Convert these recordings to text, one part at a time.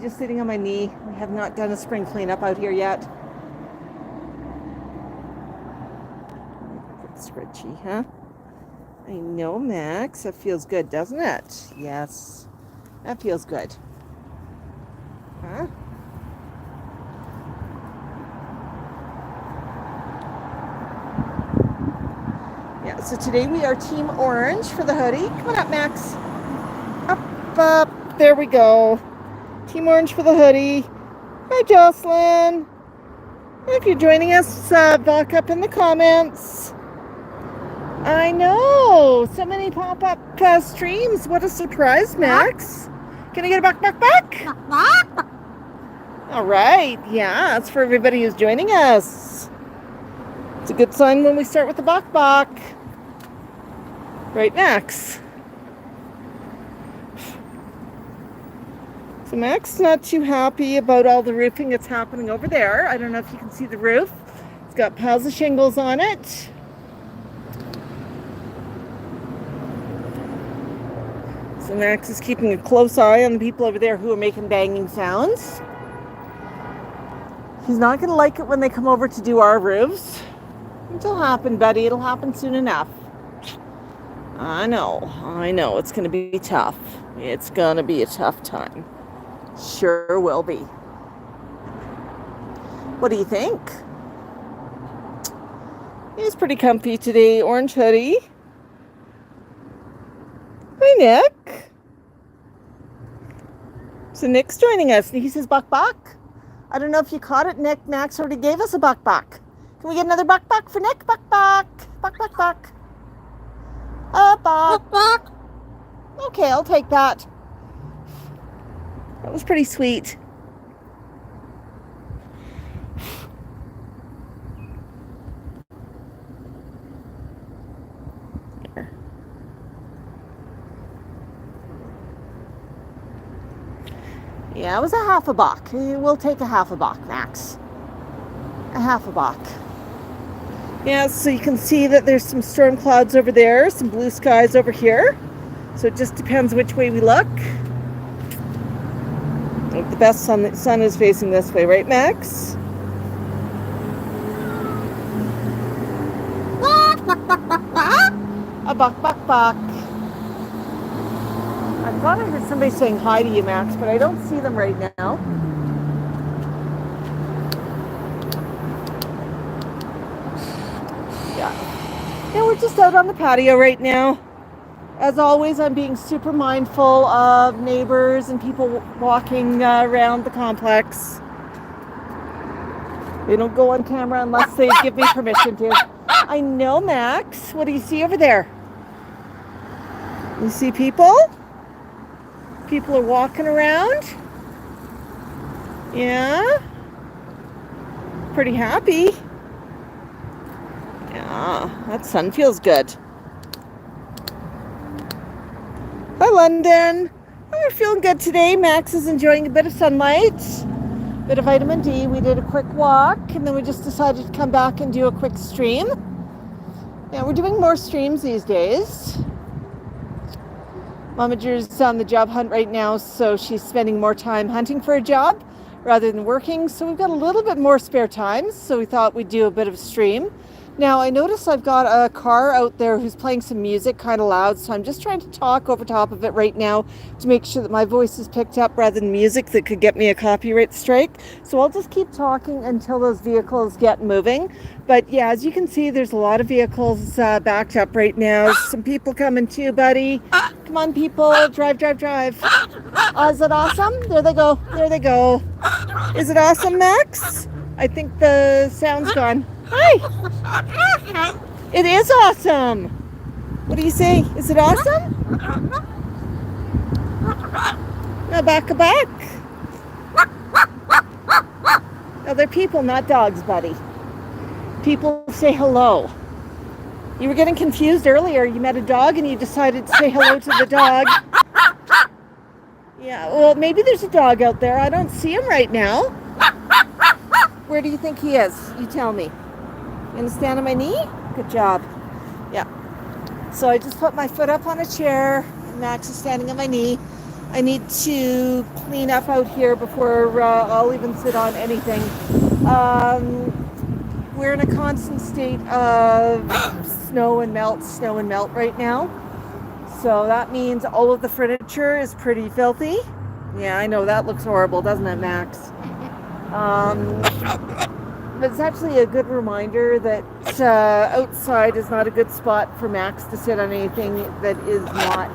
just sitting on my knee. We have not done a spring cleanup out here yet. Scratchy, huh? I know, Max. That feels good, doesn't it? Yes. That feels good. Huh? Yeah, so today we are Team Orange for the hoodie. Come on up, Max. Up. There we go. Team Orange for the hoodie. Hi, Jocelyn. If you're joining us, back up in the comments. I know. So many pop-up streams. What a surprise, Max. Can I get a buck? All right. Yeah, that's for everybody who's joining us. It's a good sign when we start with the buck. Right, Max? So Max is not too happy about all the roofing that's happening over there. I don't know if you can see the roof. It's got piles of shingles on it. So Max is keeping a close eye on the people over there who are making banging sounds. He's not going to like it when they come over to do our roofs. It'll happen, buddy. It'll happen soon enough. I know. It's going to be tough. It's going to be a tough time. Sure will be. What do you think? He's pretty comfy today. Orange hoodie. Hi, Nick. So Nick's joining us. He says buck. I don't know if you caught it, Nick. Max already gave us a buck. Can we get another buck for Nick? Buck. A buck. Okay, I'll take that. That was pretty sweet. There. Yeah, it was a half a buck. We'll take a half a buck, Max. A half a buck. Yeah, so you can see that there's some storm clouds over there, some blue skies over here. So it just depends which way we look. The best sun is facing this way, right, Max? A buck. I thought I heard somebody saying hi to you, Max, but I don't see them right now. Yeah, we're just out on the patio right now. As always, I'm being super mindful of neighbors and people walking around the complex. They don't go on camera unless they give me permission to. I know, Max. What do you see over there? You see people? People are walking around. Yeah. Pretty happy. Yeah, that sun feels good. Hi, London. We're feeling good today. Max is enjoying a bit of sunlight, a bit of vitamin D. We did a quick walk, and then we just decided to come back and do a quick stream. Yeah, we're doing more streams these days. Momager's on the job hunt right now, so she's spending more time hunting for a job rather than working. So we've got a little bit more spare time, so we thought we'd do a bit of a stream. Now, I notice I've got a car out there who's playing some music kind of loud, so I'm just trying to talk over top of it right now to make sure that my voice is picked up rather than music that could get me a copyright strike. So I'll just keep talking until those vehicles get moving. But yeah, as you can see, there's a lot of vehicles backed up right now. Some people coming too, buddy. Come on, people. Drive. Is it awesome? There they go. Is it awesome, Max? I think the sound's gone. Hi. It is awesome. What do you say? Is it awesome? Now back. No, they're people, not dogs, buddy. People say hello. You were getting confused earlier. You met a dog and you decided to say hello to the dog. Yeah, well, maybe there's a dog out there. I don't see him right now. Where do you think he is? You tell me. You gonna stand on my knee? Good job. Yeah. So I just put my foot up on a chair. Max is standing on my knee. I need to clean up out here before I'll even sit on anything. We're in a constant state of snow and melt right now. So that means all of the furniture is pretty filthy. Yeah, I know, that looks horrible, doesn't it, Max? But it's actually a good reminder that outside is not a good spot for Max to sit on anything that is not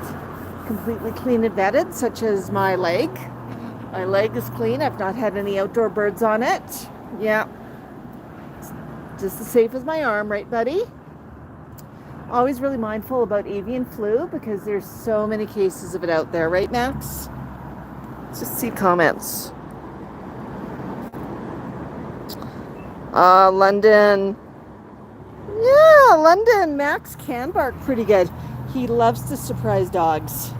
completely clean and vetted, such as my leg. My leg is clean. I've not had any outdoor birds on it. Yeah. It's just as safe as my arm, right, buddy? Always really mindful about avian flu because there's so many cases of it out there, right, Max? Let's just see comments. London. Yeah, London. Max can bark pretty good. He loves to surprise dogs.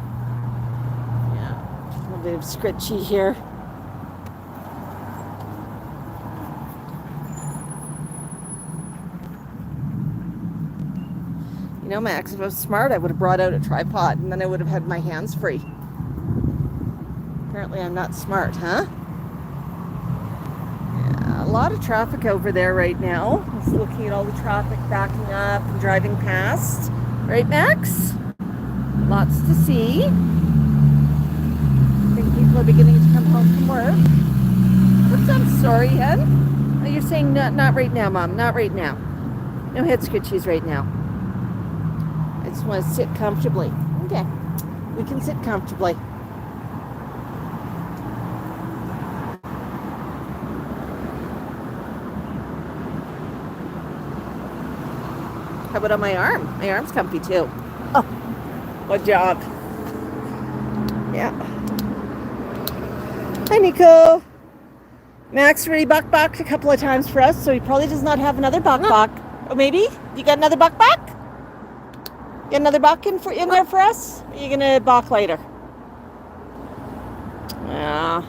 Yeah, a little bit of scritchy here. You know, Max, if I was smart, I would have brought out a tripod and then I would have had my hands free. Apparently I'm not smart, huh? Yeah, a lot of traffic over there right now. Just looking at all the traffic backing up and driving past. Right, Max? Lots to see. I think people are beginning to come home from work. What's up, sorry, hen? Oh, you're saying not right now, Mom. Not right now. No head scritchies right now. I just want to sit comfortably. Okay. We can sit comfortably. How about on my arm? My arm's comfy too. Oh, what job. Yeah. Hi, Nico. Max already buck-bucked a couple of times for us, so he probably does not have another buck-buck. Or maybe? You got another buck-buck? You got another buck in there for us? Or are you going to buck later? Yeah.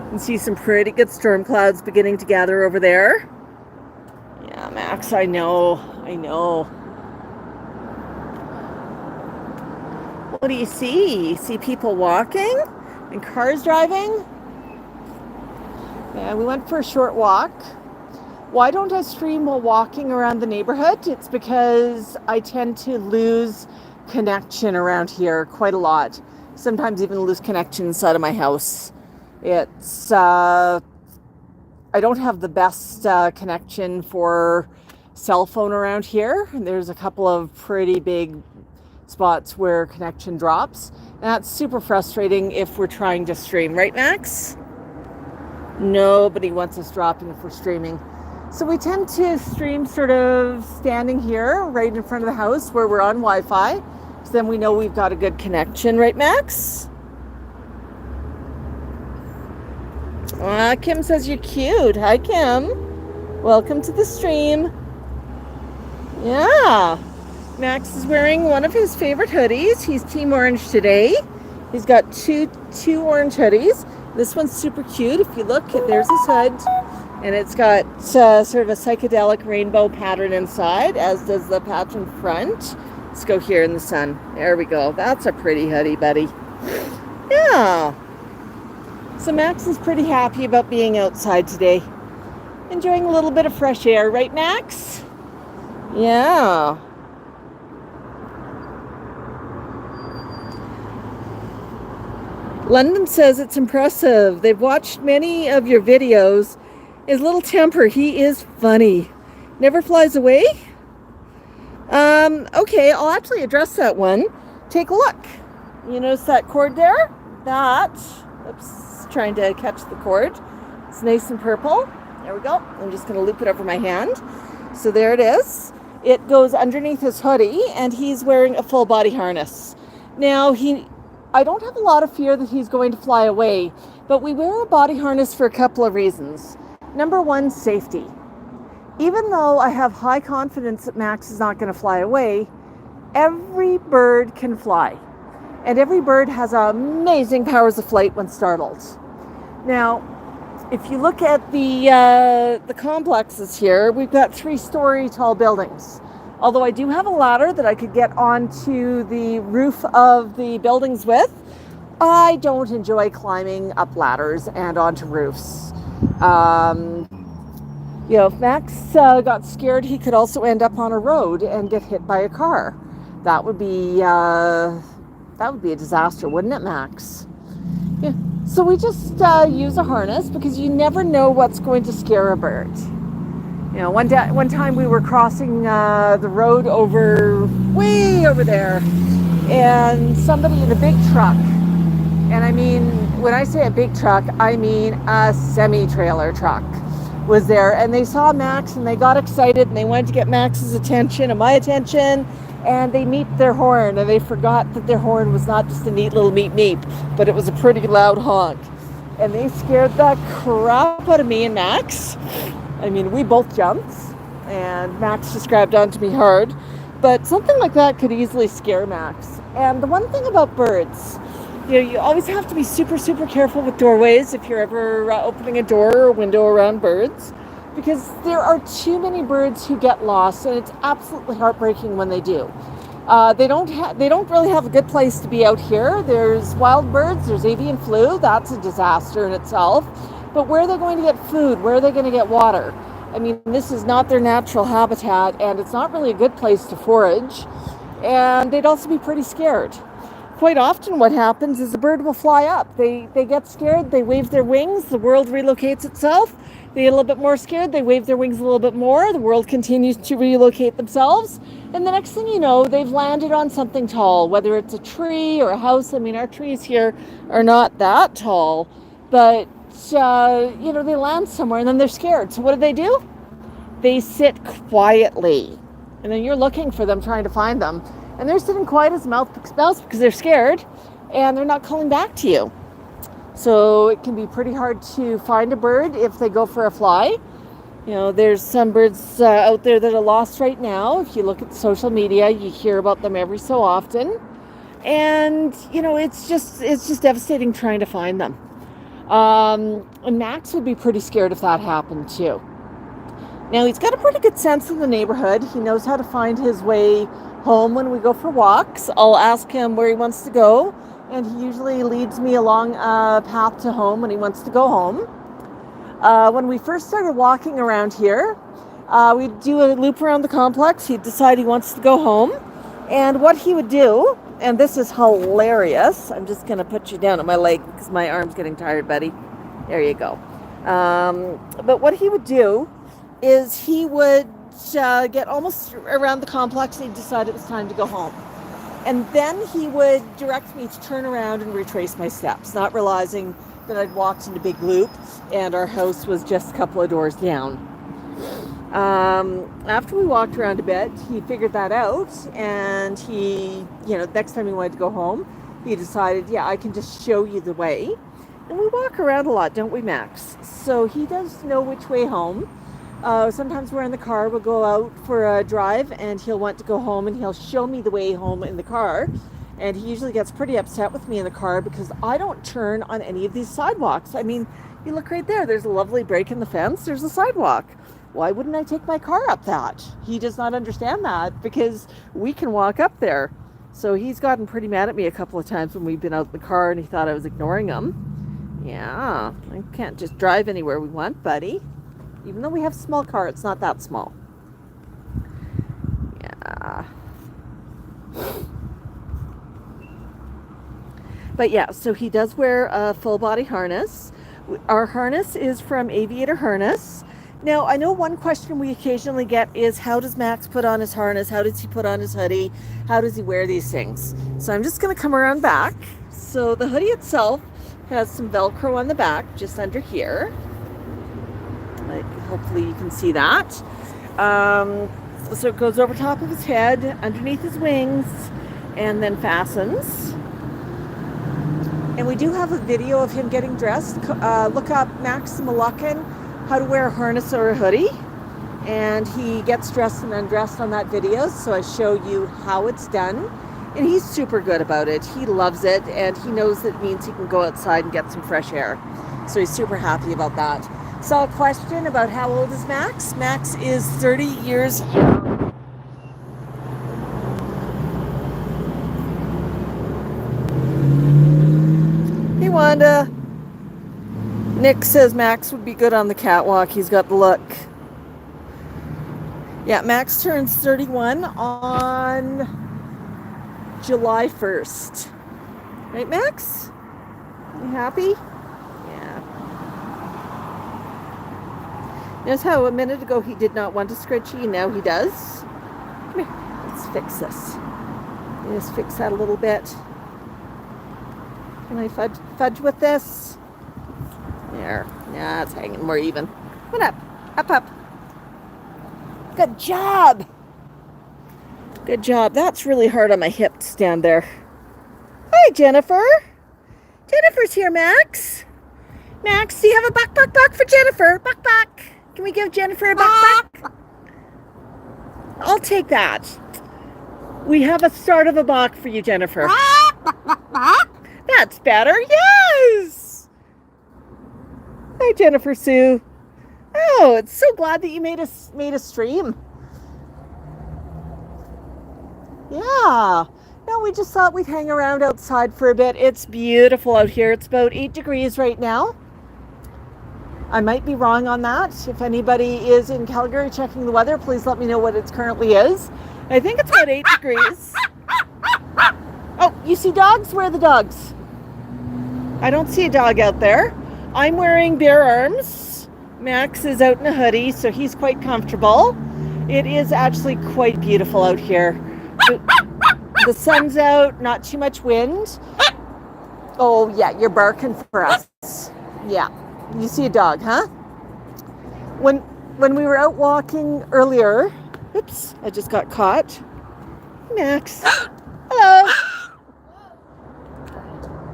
You can see some pretty good storm clouds beginning to gather over there. Yeah, Max, I know. What do you see? You see people walking and cars driving? Yeah, we went for a short walk. Why don't I stream while walking around the neighborhood? It's because I tend to lose connection around here quite a lot. Sometimes even lose connection inside of my house. It's I don't have the best connection for cell phone around here. There's a couple of pretty big spots where connection drops. And that's super frustrating if we're trying to stream. Right, Max? Nobody wants us dropping if we're streaming. So we tend to stream sort of standing here right in front of the house where we're on Wi-Fi. So then we know we've got a good connection. Right, Max? Kim says you're cute. Hi, Kim. Welcome to the stream. Yeah. Max is wearing one of his favorite hoodies. He's Team Orange today. He's got two orange hoodies. This one's super cute. If you look, there's his hood. And it's got sort of a psychedelic rainbow pattern inside, as does the patch in front. Let's go here in the sun. There we go. That's a pretty hoodie, buddy. Yeah. So Max is pretty happy about being outside today. Enjoying a little bit of fresh air, right, Max? Yeah. London says it's impressive. They've watched many of your videos. His little temper, he is funny. Never flies away? Okay, I'll actually address that one. Take a look. You notice that cord there? Oops, trying to catch the cord. It's nice and purple. There we go. I'm just going to loop it over my hand. So there it is. It goes underneath his hoodie, and he's wearing a full body harness. Now, I don't have a lot of fear that he's going to fly away, but we wear a body harness for a couple of reasons. Number one, safety. Even though I have high confidence that Max is not going to fly away, every bird can fly. And every bird has amazing powers of flight when startled. Now, if you look at the complexes here, we've got 3-story tall buildings. Although I do have a ladder that I could get onto the roof of the buildings with, I don't enjoy climbing up ladders and onto roofs. If Max got scared, he could also end up on a road and get hit by a car. That would be a disaster, wouldn't it, Max? Yeah. So we just use a harness because you never know what's going to scare a bird. One time we were crossing the road way over there, and somebody in a big truck, and I mean, when I say a big truck, I mean a semi-trailer truck, was there, and they saw Max and they got excited and they wanted to get Max's attention and my attention, and they meeped their horn, and they forgot that their horn was not just a neat little meep meep, but it was a pretty loud honk, and they scared the crap out of me and Max. I mean, we both jumped, and Max just grabbed onto me hard, but something like that could easily scare Max. And the one thing about birds, you always have to be super, super careful with doorways if you're ever opening a door or a window around birds, because there are too many birds who get lost, and it's absolutely heartbreaking when they do. They don't really have a good place to be out here. There's wild birds, there's avian flu, that's a disaster in itself. But where are they going to get food? Where are they going to get water? I mean, this is not their natural habitat, and it's not really a good place to forage. And they'd also be pretty scared. Quite often what happens is the bird will fly up. They get scared, they wave their wings, the world relocates itself. They get a little bit more scared, they wave their wings a little bit more, the world continues to relocate themselves. And the next thing you know, they've landed on something tall, whether it's a tree or a house. I mean, our trees here are not that tall, but they land somewhere and then they're scared. So what do? They sit quietly. And then you're looking for them, trying to find them. And they're sitting quiet as a mouse because they're scared and they're not calling back to you. So it can be pretty hard to find a bird if they go for a fly. There's some birds out there that are lost right now. If you look at social media, you hear about them every so often. And, it's just devastating trying to find them. And Max would be pretty scared if that happened too. Now, he's got a pretty good sense of the neighborhood. He knows how to find his way home when we go for walks. I'll ask him where he wants to go, and he usually leads me along a path to home when he wants to go home. When we first started walking around here, we'd do a loop around the complex. He'd decide he wants to go home, and what he would do, and this is hilarious. I'm just going to put you down on my leg because my arm's getting tired, buddy. There you go. But what he would do is he would get almost around the complex and he'd decide it was time to go home. And then he would direct me to turn around and retrace my steps, not realizing that I'd walked in a big loop and our house was just a couple of doors down. After we walked around a bit, he figured that out, and he, next time he wanted to go home, he decided, I can just show you the way. And we walk around a lot, don't we, Max? So he does know which way home. Sometimes we're in the car, we'll go out for a drive, and he'll want to go home, and he'll show me the way home in the car. And he usually gets pretty upset with me in the car because I don't turn on any of these sidewalks. I mean, you look right there, there's a lovely break in the fence, there's a sidewalk. Why wouldn't I take my car up that? He does not understand that because we can walk up there. So he's gotten pretty mad at me a couple of times when we've been out in the car and he thought I was ignoring him. Yeah, I can't just drive anywhere we want, buddy. Even though we have a small car, it's not that small. Yeah. But yeah, so he does wear a full body harness. Our harness is from Aviator Harness. Now, I know one question we occasionally get is, how does Max put on his harness? How does he put on his hoodie? How does he wear these things? So I'm just going to come around back. So the hoodie itself has some Velcro on the back, just under here. Hopefully you can see that. So it goes over top of his head, underneath his wings, and then fastens. And we do have a video of him getting dressed. Look up Max Moluccan, how to wear a harness or a hoodie. And he gets dressed and undressed on that video, so I show you how it's done. And he's super good about it. He loves it, and he knows that it means he can go outside and get some fresh air. So he's super happy about that. So a question about how old is Max? Max is 30 years young. Rhonda. Nick says Max would be good on the catwalk. He's got the look. Yeah, Max turns 31 on July 1st. Right, Max? You happy? Yeah. Notice how a minute ago he did not want a scrunchie and now he does? Come here. Let's fix this. Just fix that a little bit. Can I fudge with this? There. Yeah, it's hanging more even. Come on up. Up, up. Good job. Good job. That's really hard on my hip to stand there. Hi, Jennifer. Jennifer's here, Max. Max, do you have a buck for Jennifer? Buck. Can we give Jennifer a buck? I'll take that. We have a start of a buck for you, Jennifer. That's better. Yes. Hi, Jennifer Sue. Oh, it's so glad that you made a stream. Yeah. No, we just thought we'd hang around outside for a bit. It's beautiful out here. It's about 8 degrees right now. I might be wrong on that. If anybody is in Calgary checking the weather, please let me know what it currently is. I think it's about 8 degrees. Oh, you see dogs? Where are the dogs? I don't see a dog out there. I'm wearing bare arms. Max is out in a hoodie, so he's quite comfortable. It is actually quite beautiful out here. The sun's out, not too much wind. Oh, yeah, you're barking for us. Yeah, you see a dog, huh? When we were out walking earlier, oops, I just got caught. Max, hello.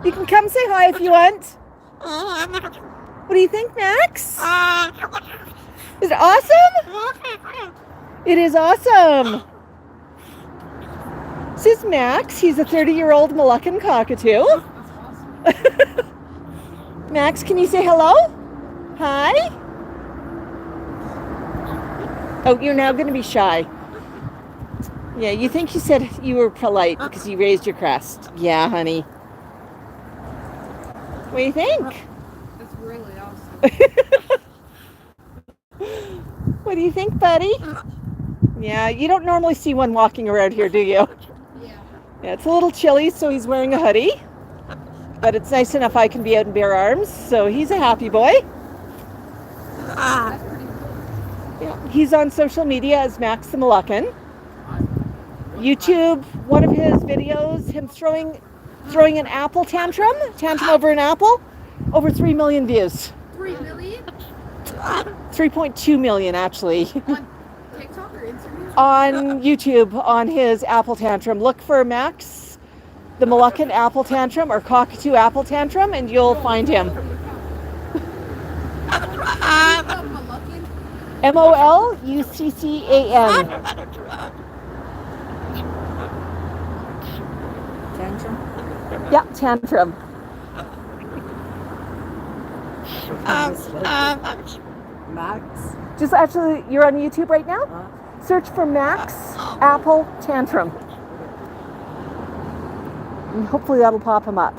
You can come say hi if you want. What do you think, Max? Is it awesome? It is awesome. This is Max. He's a 30-year-old Moluccan cockatoo. Max, can you say hello? Hi? Oh, you're now going to be shy. Yeah, you think you said you were polite because you raised your crest. Yeah, honey. What do you think? That's really awesome. What do you think, buddy? Yeah, you don't normally see one walking around here, do you? Yeah, it's a little chilly, so he's wearing a hoodie. But it's nice enough I can be out in bare arms, so he's a happy boy. That's pretty cool. Yeah, he's on social media as Max the Moluccan. YouTube, one of his videos, him throwing an apple tantrum over an apple, over 3 million views. 3 million? 3.2 million, actually. On TikTok or Instagram? On YouTube, on his apple tantrum. Look for Max, the Moluccan apple tantrum, or cockatoo apple tantrum, and you'll find him. Moluccan. Tantrum? Yeah, tantrum. Max? Just actually, you're on YouTube right now? Search for Max Apple Tantrum. And hopefully that'll pop him up.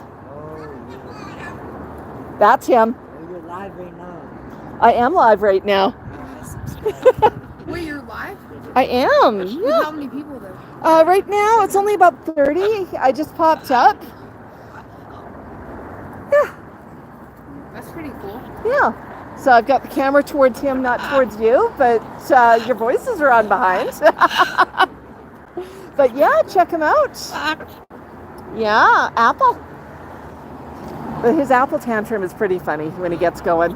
That's him. You're live right now. I am live right now. Wait, you're live? I am. With Yeah. how many people though? Right now, it's only about 30. I just popped up. Yeah. That's pretty cool. Yeah. So I've got the camera towards him, not towards you, but your voices are on behind. But yeah, check him out. Yeah, Apple. But his apple tantrum is pretty funny when he gets going.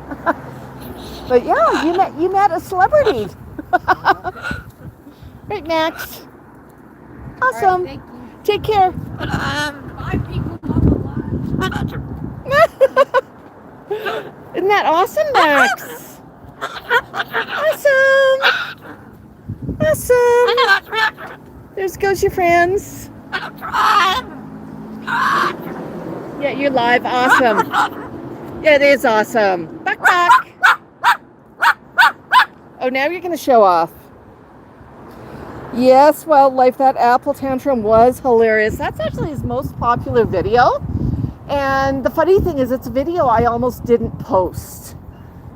But yeah, you met a celebrity. Right, Max. Awesome. All right, thank you. Take care. Bye, people. Mama Isn't that awesome, Max? Awesome. There goes your friends. Yeah, you're live. Awesome. Yeah, it is awesome. Buck. Oh, now you're going to show off. Yes, wildlife. That apple tantrum was hilarious. That's actually his most popular video. And the funny thing is, it's a video I almost didn't post.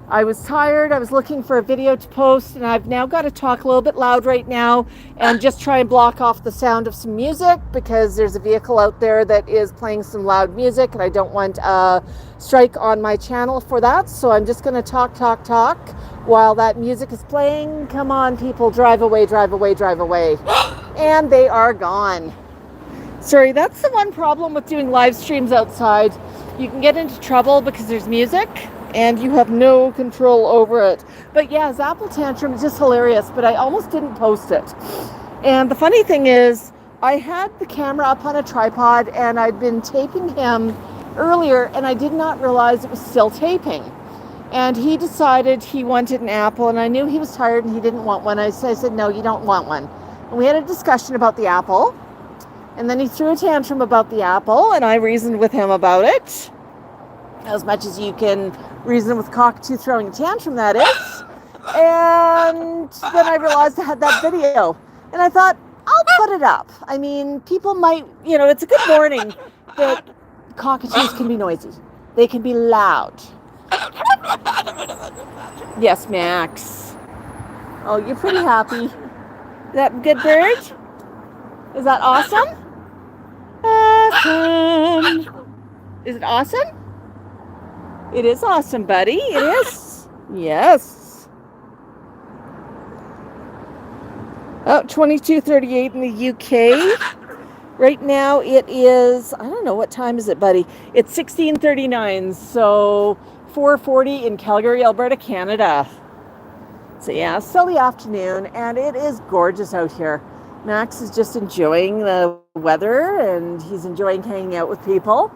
I was tired. I was looking for a video to post, and I've now got to talk a little bit loud right now and just try and block off the sound of some music, because there's a vehicle out there that is playing some loud music, and I don't want a strike on my channel for that. So I'm just going to talk while that music is playing. Come on, people, drive away, drive away, drive away. And they are gone. Sorry, that's the one problem with doing live streams outside. You can get into trouble because there's music and you have no control over it. But yeah, his apple tantrum is just hilarious, but I almost didn't post it. And the funny thing is, I had the camera up on a tripod and I'd been taping him earlier, and I did not realize it was still taping. And he decided he wanted an apple, and I knew he was tired and he didn't want one. I said, no, you don't want one. And we had a discussion about the apple, and then he threw a tantrum about the apple, and I reasoned with him about it, as much as you can reason with cockatoo throwing a tantrum, that is. And then I realized I had that video, and I thought, I'll put it up. I mean, people might, it's a good warning that cockatoos can be noisy. They can be loud. Yes, Max. Oh, you're pretty happy. Is that good bird? Is that awesome? Awesome. Is it awesome? It is awesome, buddy. It is. Yes. Oh, 22:38 in the UK. Right now it is, I don't know, what time is it, buddy? It's 16:39, so 4:40 in Calgary, Alberta, Canada. So yeah, silly afternoon, and it is gorgeous out here. Max is just enjoying the weather, and he's enjoying hanging out with people.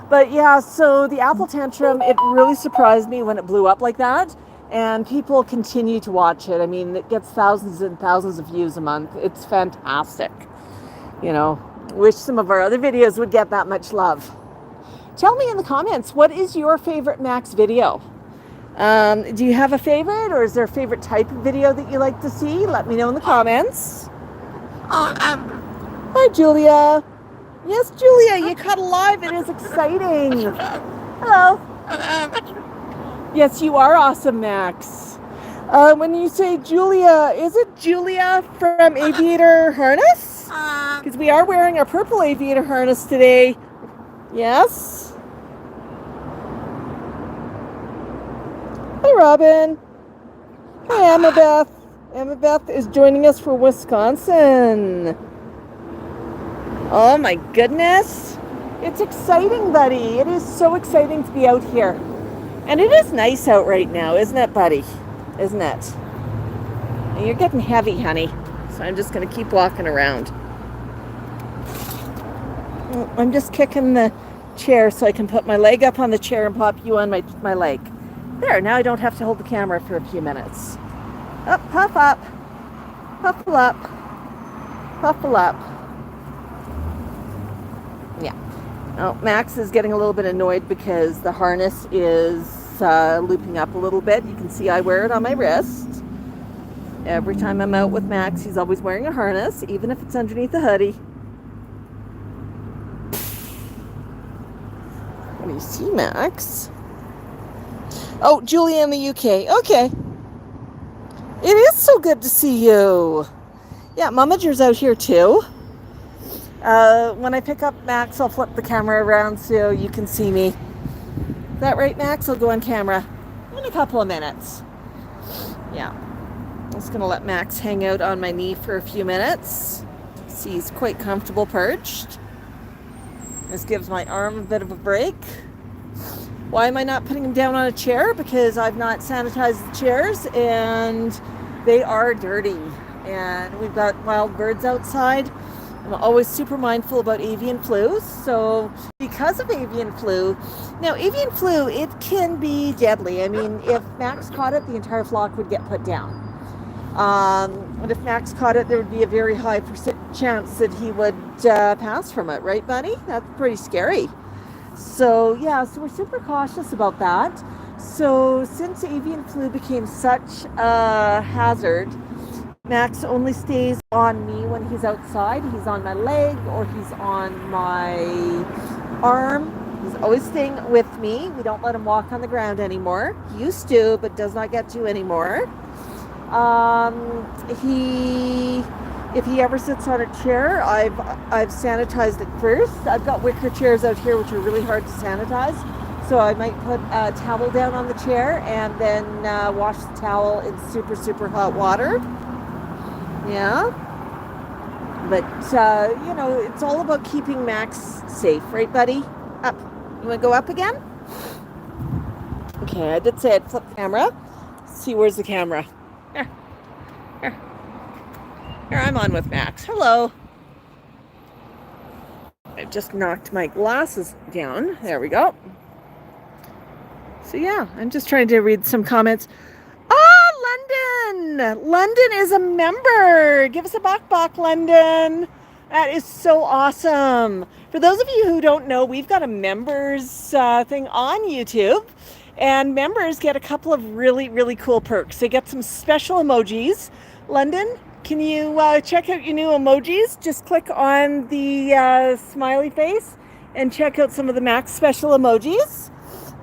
But yeah, so the apple tantrum, it really surprised me when it blew up like that, and people continue to watch it. I mean, it gets thousands and thousands of views a month. It's fantastic. Wish some of our other videos would get that much love. Tell me in the comments, what is your favorite Max video? Do you have a favorite, or is there a favorite type of video that you like to see? Let me know in the comments. Hi, Julia. Yes, Julia, you caught alive. It is exciting. Hello. Yes, you are awesome, Max. When you say Julia, is it Julia from Aviator Harness? Because we are wearing our purple aviator harness today. Yes. Hi, Robin. Hi, Amabeth. Amabeth is joining us for Wisconsin. Oh my goodness. It's exciting, buddy. It is so exciting to be out here. And it is nice out right now, isn't it, buddy? Isn't it? And you're getting heavy, honey. So I'm just going to keep walking around. I'm just kicking the chair so I can put my leg up on the chair and pop you on my leg. There, now I don't have to hold the camera for a few minutes. Up, puff up. Puffle up. Puffle up. Yeah. Oh, Max is getting a little bit annoyed because the harness is looping up a little bit. You can see I wear it on my wrist. Every time I'm out with Max, he's always wearing a harness, even if it's underneath the hoodie. What do you see, Max? Oh, Julia in the UK. Okay. It is so good to see you. Yeah, Momager's out here too. When I pick up Max, I'll flip the camera around so you can see me. Is that right, Max? I'll go on camera in a couple of minutes. Yeah. I'm just going to let Max hang out on my knee for a few minutes. See, he's quite comfortable perched. This gives my arm a bit of a break. Why am I not putting him down on a chair? Because I've not sanitized the chairs and they are dirty. And we've got wild birds outside. I'm always super mindful about avian flu. So because of avian flu, now avian flu, it can be deadly. I mean, if Max caught it, the entire flock would get put down. And if Max caught it, there would be a very high chance that he would pass from it, right, buddy? That's pretty scary. So yeah, so we're super cautious about that. So since avian flu became such a hazard, Max only stays on me when he's outside. He's on my leg or he's on my arm. He's always staying with me. We don't let him walk on the ground anymore. He used to, but does not get to anymore. If he ever sits on a chair, I've sanitized it first. I've got wicker chairs out here which are really hard to sanitize. So I might put a towel down on the chair and then wash the towel in super, super hot water. Yeah. But, it's all about keeping Max safe, right, buddy? Up. You want to go up again? Okay, I did say I'd flip the camera. Let's see, where's the camera? Here. Here, I'm on with Max. Hello. I just knocked my glasses down. There we go. So yeah, I'm just trying to read some comments. London! London is a member. Give us a bok, London. That is so awesome. For those of you who don't know, we've got a members thing on YouTube. And members get a couple of really, really cool perks. They get some special emojis. London, can you check out your new emojis? Just click on the smiley face and check out some of the Max special emojis.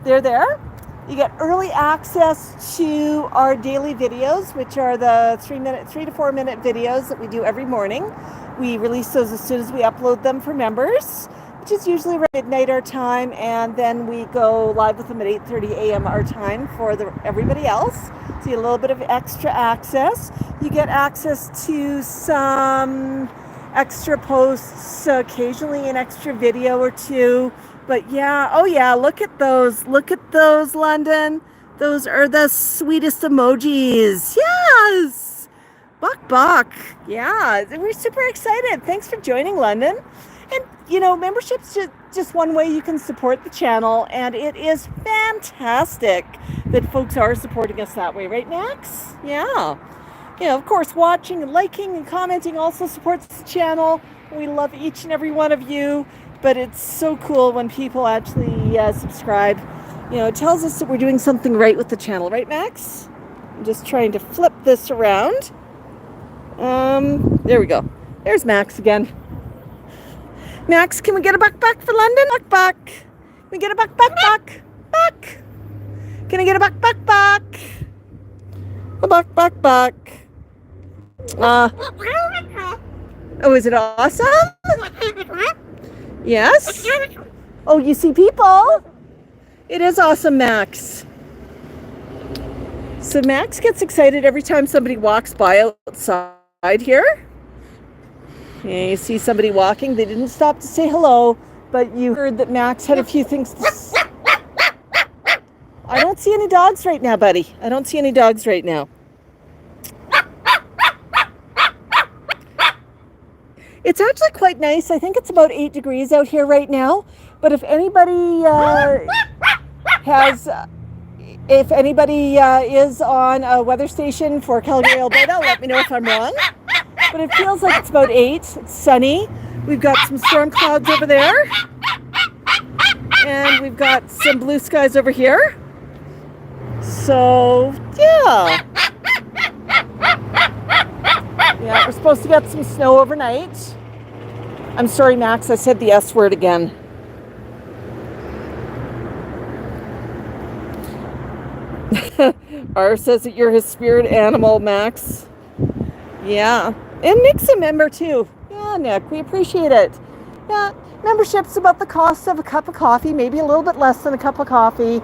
They're there. You get early access to our daily videos, which are the 3 to 4 minute videos that we do every morning. We release those as soon as we upload them for members, which is usually around midnight our time, and then we go live with them at 8:30 a.m. our time for everybody else. So you get a little bit of extra access. You get access to some extra posts, occasionally an extra video or two. But yeah, oh yeah, look at those, London. Those are the sweetest emojis. Yes! Bok. Yeah, we're super excited. Thanks for joining, London. And, membership's just one way you can support the channel, and it is fantastic that folks are supporting us that way, right, Max? Yeah. Of course, watching and liking and commenting also supports the channel. We love each and every one of you. But it's so cool when people actually subscribe. It tells us that we're doing something right with the channel, right, Max? I'm just trying to flip this around. There we go. There's Max again. Max, can we get a buck for London? Buck. Can we get a buck? Buck. Can I get a buck? A buck. Oh, is it awesome? Yes? Oh, you see people? It is awesome, Max. So Max gets excited every time somebody walks by outside here. Yeah, you see somebody walking. They didn't stop to say hello, but you heard that Max had a few things to say. I don't see any dogs right now, buddy. I don't see any dogs right now. It's actually quite nice. I think it's about 8 degrees out here right now. But if anybody is on a weather station for Calgary, Alberta, let me know if I'm wrong. But it feels like it's about 8. It's sunny. We've got some storm clouds over there. And we've got some blue skies over here. So, yeah. Yeah, we're supposed to get some snow overnight. I'm sorry, Max, I said the S word again. R says that you're his spirit animal, Max. Yeah. And Nick's a member too. Yeah, Nick, we appreciate it. Yeah, membership's about the cost of a cup of coffee, maybe a little bit less than a cup of coffee.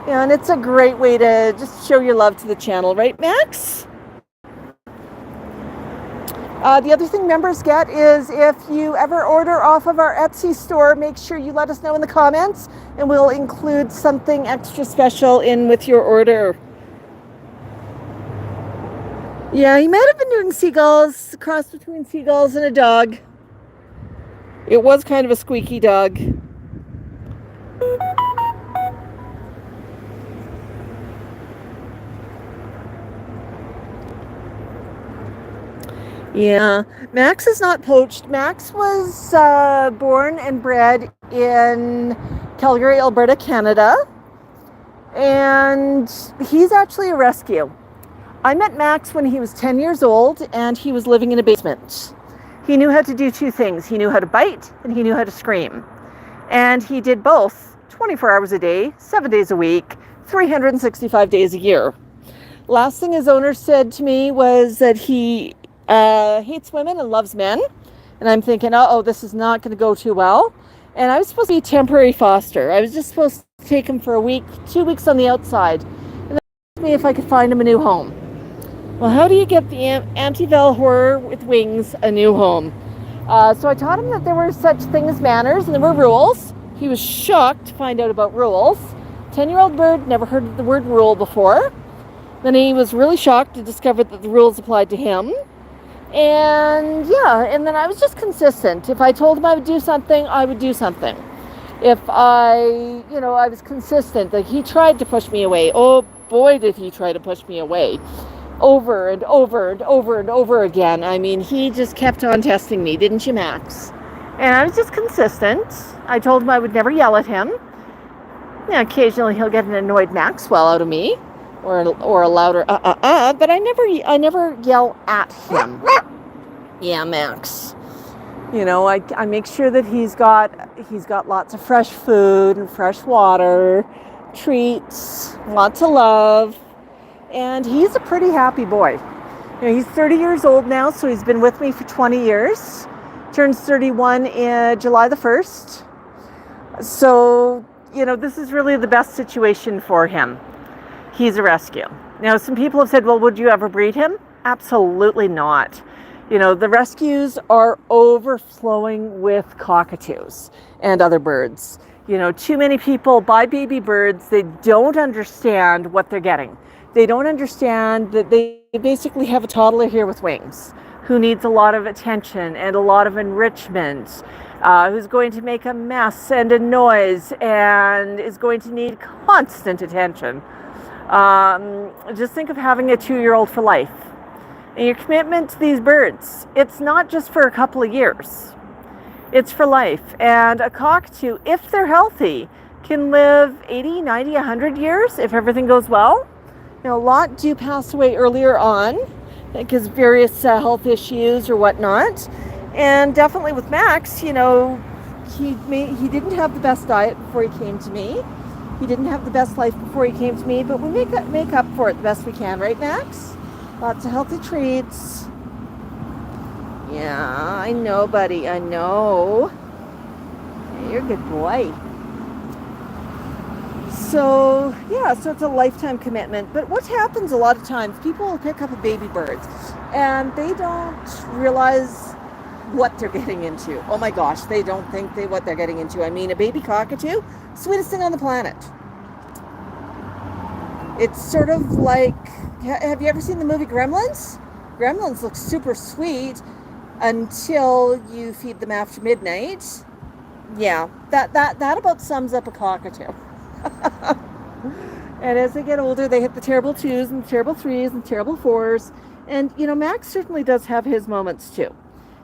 Yeah, and it's a great way to just show your love to the channel, right, Max? The other thing members get is if you ever order off of our Etsy store, make sure you let us know in the comments and we'll include something extra special in with your order. Yeah, he might have been doing seagulls, a cross between seagulls and a dog. It was kind of a squeaky dog. Yeah, Max is not poached. Max was born and bred in Calgary, Alberta, Canada. And he's actually a rescue. I met Max when he was 10 years old and he was living in a basement. He knew how to do two things. He knew how to bite and he knew how to scream. And he did both 24 hours a day, 7 days a week, 365 days a year. Last thing his owner said to me was that he hates women and loves men. And I'm thinking, oh, this is not going to go too well. And I was supposed to be a temporary foster. I was just supposed to take him for a week, 2 weeks on the outside. And they asked me if I could find him a new home. Well, how do you get the Amityville horror with wings a new home? So I taught him that there were such things as manners and there were rules. He was shocked to find out about rules. 10-year-old bird, never heard of the word rule before. Then he was really shocked to discover that the rules applied to him. And and then I was just consistent. If I told him I would do something, I would do something. If I was consistent. Like, he tried to push me away. Oh boy, did he try to push me away. Over and over and over and over again. I mean, he just kept on testing me, didn't you, Max? And I was just consistent. I told him I would never yell at him. Yeah, occasionally he'll get an annoyed Maxwell out of me. Or a louder but I never yell at him. Yeah, Max. I make sure that he's got lots of fresh food and fresh water, treats, lots of love, and he's a pretty happy boy. He's 30 years old now, so he's been with me for 20 years. Turns 31 in July the 1st. So, this is really the best situation for him. He's a rescue. Now, some people have said, well, would you ever breed him? Absolutely not. The rescues are overflowing with cockatoos and other birds. Too many people buy baby birds. They don't understand what they're getting. They don't understand that they basically have a toddler here with wings who needs a lot of attention and a lot of enrichment, who's going to make a mess and a noise and is going to need constant attention. Just think of having a 2-year-old for life. And your commitment to these birds, it's not just for a couple of years. It's for life. And a cockatoo, if they're healthy, can live 80, 90, 100 years if everything goes well. A lot do pass away earlier on because various health issues or whatnot. And definitely with Max, he didn't have the best diet before he came to me. He didn't have the best life before he came to me, but we make up for it the best we can, right, Max? Lots of healthy treats. Yeah, I know, buddy. I know. Yeah, you're a good boy. So it's a lifetime commitment. But what happens a lot of times, people will pick up a baby bird and they don't realize what they're getting into. Oh my gosh, they don't think what they're getting into. I mean, a baby cockatoo, sweetest thing on the planet. It's sort of like, have you ever seen the movie Gremlins? Gremlins look super sweet until you feed them after midnight. Yeah, that about sums up a cockatoo. And as they get older, they hit the terrible 2s and the terrible 3s and terrible 4s. And Max certainly does have his moments too.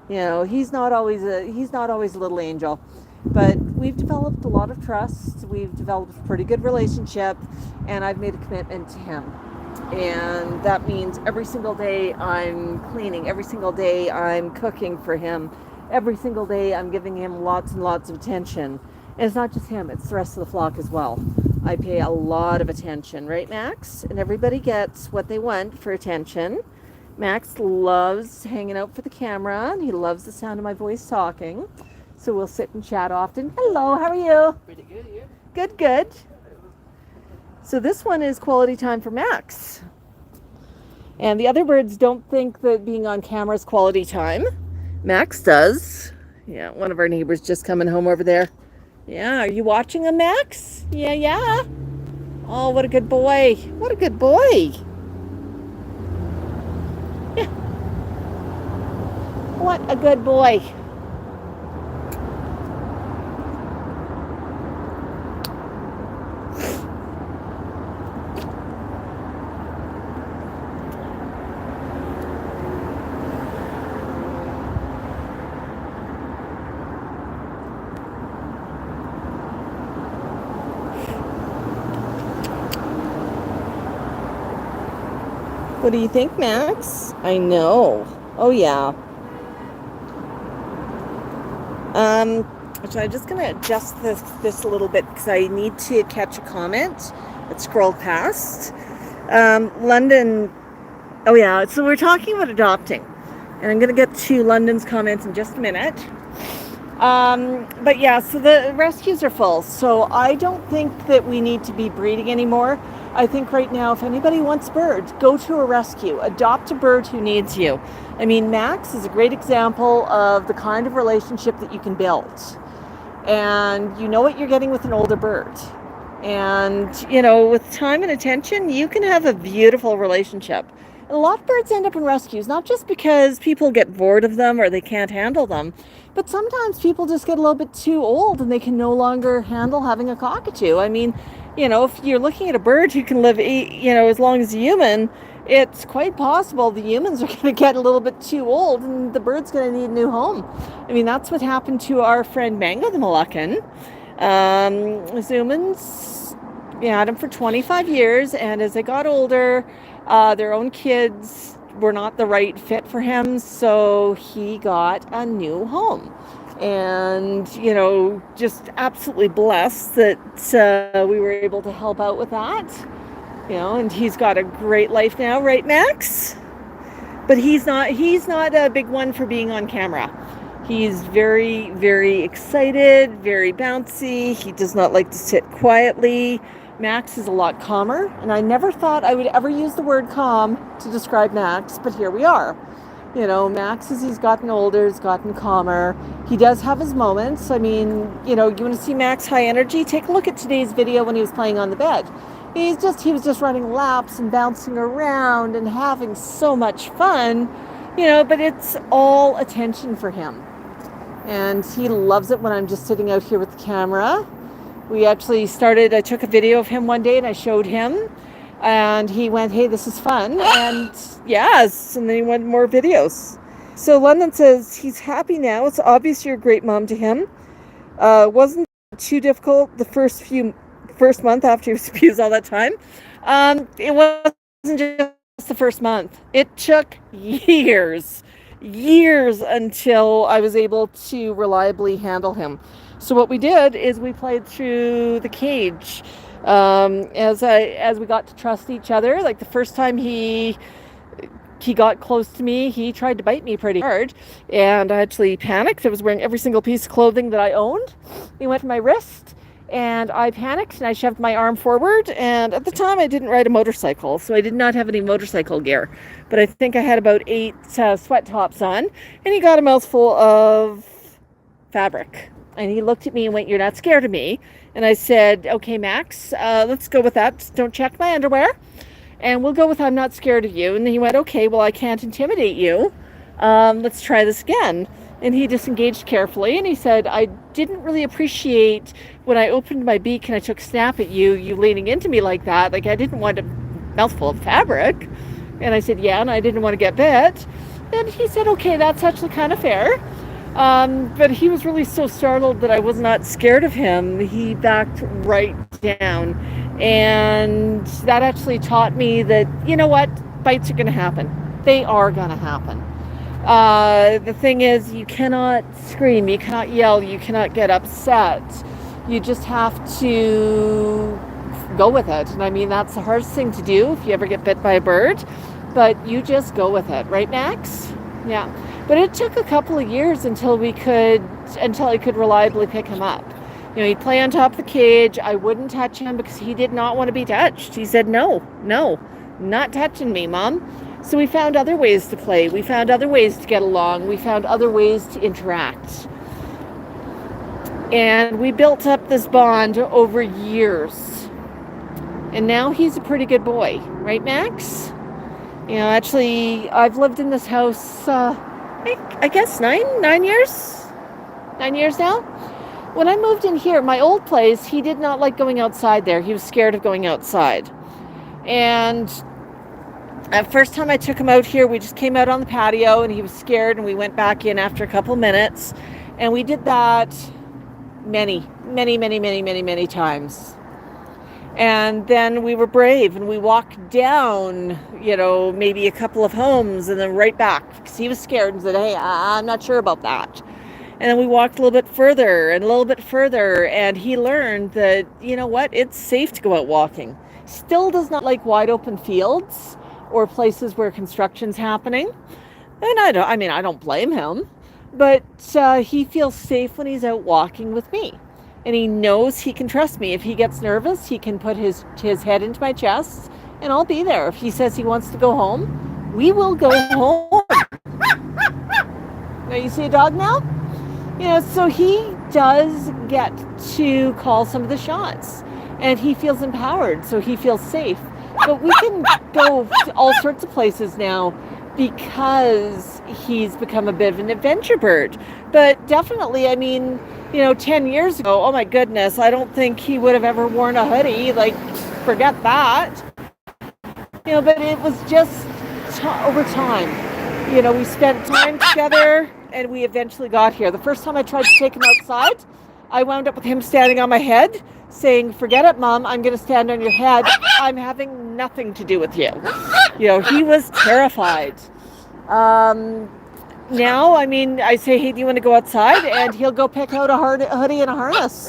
He's not always a little angel, but we've developed a lot of trust. We've developed a pretty good relationship, and I've made a commitment to him. And that means every single day I'm cleaning, every single day I'm cooking for him, every single day I'm giving him lots and lots of attention. And it's not just him, it's the rest of the flock as well. I pay a lot of attention, right, Max? And everybody gets what they want for attention. Max loves hanging out for the camera, and he loves the sound of my voice talking. So we'll sit and chat often. Hello, how are you? Pretty good, you? Good, good. So this one is quality time for Max. And the other birds don't think that being on camera is quality time. Max does. Yeah, one of our neighbors just coming home over there. Yeah, are you watching him, Max? Yeah. Oh, what a good boy. What a good boy. Yeah. What a good boy. What do you think, Max? I know. Oh, yeah. So I'm just going to adjust this a little bit because I need to catch a comment that scrolled past. London, oh yeah, so we're talking about adopting. And I'm going to get to London's comments in just a minute. But yeah, so the rescues are full. So I don't think that we need to be breeding anymore. I think right now, if anybody wants birds, go to a rescue. Adopt a bird who needs you. I mean, Max is a great example of the kind of relationship that you can build. And you know what you're getting with an older bird. And, you know, with time and attention, you can have a beautiful relationship. And a lot of birds end up in rescues, not just because people get bored of them or they can't handle them, but sometimes people just get a little bit too old and they can no longer handle having a cockatoo. I mean, you know, if you're looking at a bird who can live, you know, as long as a human, it's quite possible the humans are going to get a little bit too old and the bird's going to need a new home. I mean, that's what happened to our friend Mango the Moluccan. Humans, had him for 25 years, and as they got older, their own kids were not the right fit for him, so he got a new home. And, you know, just absolutely blessed that we were able to help out with that. You know, and he's got a great life now, right, Max? But he's not a big one for being on camera. He's very, very excited, very bouncy. He does not like to sit quietly. Max is a lot calmer, and I never thought I would ever use the word calm to describe Max, but here we are. You know, Max, as he's gotten older, has gotten calmer. He does have his moments. I mean, you know, you want to see Max high energy? Take a look at today's video when he was playing on the bed. He was just running laps and bouncing around and having so much fun, you know, but it's all attention for him. And he loves it when I'm just sitting out here with the camera. I took a video of him one day and I showed him, and he went, "Hey, this is fun." And yes, and then he went more videos. So London says he's happy now. It's obvious you're a great mom to him. Wasn't too difficult the first month after he was abused all that time. It wasn't just the first month. It took years until I was able to reliably handle him. So what we did is we played through the cage as we got to trust each other. Like the first time he got close to me, he tried to bite me pretty hard, and I actually panicked. I was wearing every single piece of clothing that I owned. He went to my wrist, and I panicked, and I shoved my arm forward, and at the time I didn't ride a motorcycle, so I did not have any motorcycle gear, but I think I had about 8 sweat tops on, and he got a mouthful of fabric, and he looked at me and went, "You're not scared of me?" And I said, "Okay, Max, let's go with that. Just don't check my underwear, and we'll go with I'm not scared of you." And he went, "Okay, well, I can't intimidate you. Let's try this again." And he disengaged carefully, and he said, "I didn't really appreciate when I opened my beak and I took a snap at you leaning into me like that. Like, I didn't want a mouthful of fabric." And I said, "Yeah, and I didn't want to get bit." And he said, "Okay, that's actually kind of fair." But he was really so startled that I was not scared of him. He backed right down. And that actually taught me that, you know what, bites are going to happen. They are going to happen. The thing is, you cannot scream, you cannot yell, you cannot get upset. You just have to go with it. And I mean, that's the hardest thing to do if you ever get bit by a bird. But you just go with it, right, Max? Yeah. But it took a couple of years until I could reliably pick him up. You know, he'd play on top of the cage. I wouldn't touch him because he did not want to be touched. He said, no, not touching me, Mom. So we found other ways to play. We found other ways to get along. We found other ways to interact. And we built up this bond over years. And now he's a pretty good boy. Right, Max? You know, actually, I've lived in this house, I guess 9 years? 9 years now? When I moved in here, my old place, he did not like going outside there. He was scared of going outside. And the first time I took him out here, we just came out on the patio and he was scared, and we went back in after a couple minutes. And we did that many times. And then we were brave and we walked down, you know, maybe a couple of homes and then right back because he was scared and said, "Hey, I'm not sure about that." And then we walked a little bit further and a little bit further, and he learned that, you know what, it's safe to go out walking. Still does not like wide open fields or places where construction's happening. And I don't blame him, but he feels safe when he's out walking with me. And he knows he can trust me. If he gets nervous, he can put his head into my chest, and I'll be there. If he says he wants to go home, we will go home. Now, you see a dog now? So he does get to call some of the shots, and he feels empowered, so he feels safe. But we can go to all sorts of places now because he's become a bit of an adventure bird. But definitely, 10 years ago, oh my goodness, I don't think he would have ever worn a hoodie. Like, forget that. But it was just over time. We spent time together, and we eventually got here. The first time I tried to take him outside, I wound up with him standing on my head, saying, "Forget it, Mom, I'm going to stand on your head. I'm having nothing to do with you." He was terrified. Now, I say, "Hey, do you want to go outside?" And he'll go pick out a hoodie and a harness.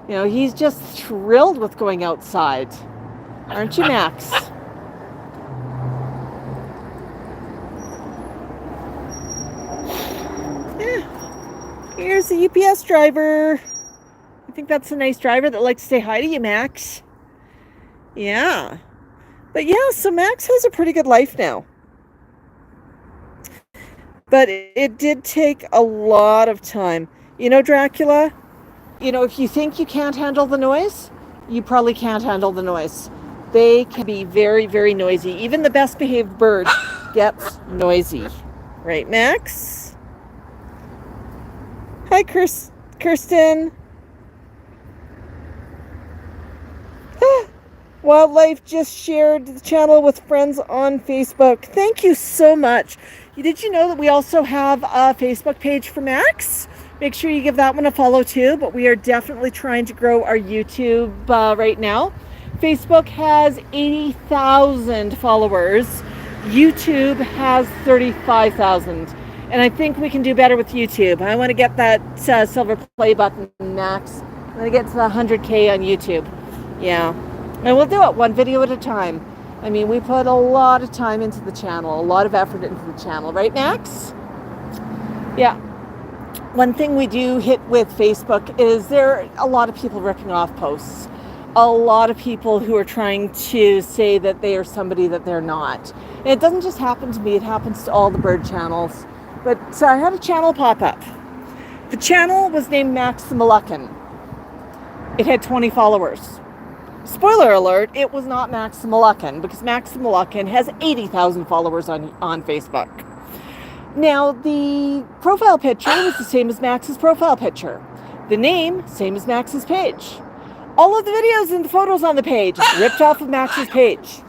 He's just thrilled with going outside. Aren't you, Max? Here's the UPS driver. I think that's a nice driver that likes to say hi to you, Max. Yeah. But yeah, so Max has a pretty good life now. But it did take a lot of time. Dracula, if you think you can't handle the noise, you probably can't handle the noise. They can be very, very noisy. Even the best behaved bird gets noisy. Right, Max? Hi, Kirsten. Wildlife just shared the channel with friends on Facebook. Thank you so much. Did you know that we also have a Facebook page for Max? Make sure you give that one a follow too, but we are definitely trying to grow our YouTube right now. Facebook has 80,000 followers. YouTube has 35,000. And I think we can do better with YouTube. I want to get that silver play button, Max. I want to get to the 100K on YouTube. Yeah. And we'll do it one video at a time. We put a lot of time into the channel, a lot of effort into the channel. Right, Max? Yeah. One thing we do hit with Facebook is there are a lot of people ripping off posts. A lot of people who are trying to say that they are somebody that they're not. And it doesn't just happen to me. It happens to all the bird channels. But I had a channel pop up. The channel was named Max the Moluccan. It had 20 followers. Spoiler alert, it was not Max the Moluccan, because Max the Moluccan has 80,000 followers on Facebook. Now, the profile picture was the same as Max's profile picture. The name, same as Max's page. All of the videos and the photos on the page ripped off of Max's page.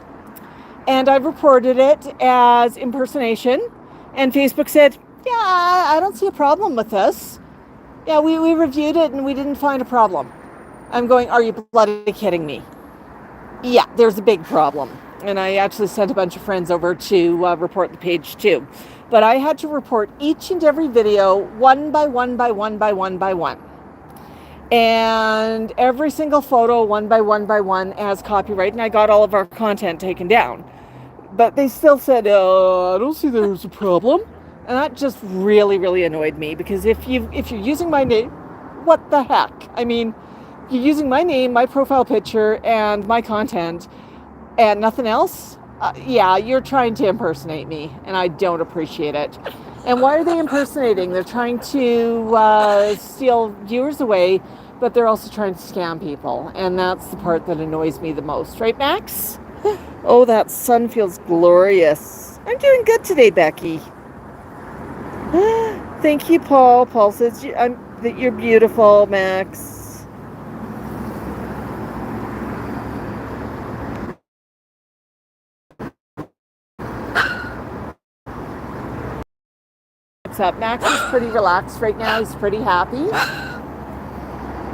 And I reported it as impersonation. And Facebook said, yeah, I don't see a problem with this. Yeah, we reviewed it and we didn't find a problem. I'm going, are you bloody kidding me? Yeah, there's a big problem. And I actually sent a bunch of friends over to report the page too. But I had to report each and every video one by one by one by one by one. And every single photo one by one as copyright. And I got all of our content taken down. But they still said, I don't see there's a problem. And that just really, really annoyed me. Because if you're using my name, what the heck? You're using my name, my profile picture, and my content, and nothing else? Yeah, you're trying to impersonate me, and I don't appreciate it. And why are they impersonating? They're trying to steal viewers away, but they're also trying to scam people. And that's the part that annoys me the most. Right, Max? Oh, that sun feels glorious. I'm doing good today, Becky. Thank you, Paul. Paul says that you're beautiful, Max. What's up? Max is pretty relaxed right now. He's pretty happy.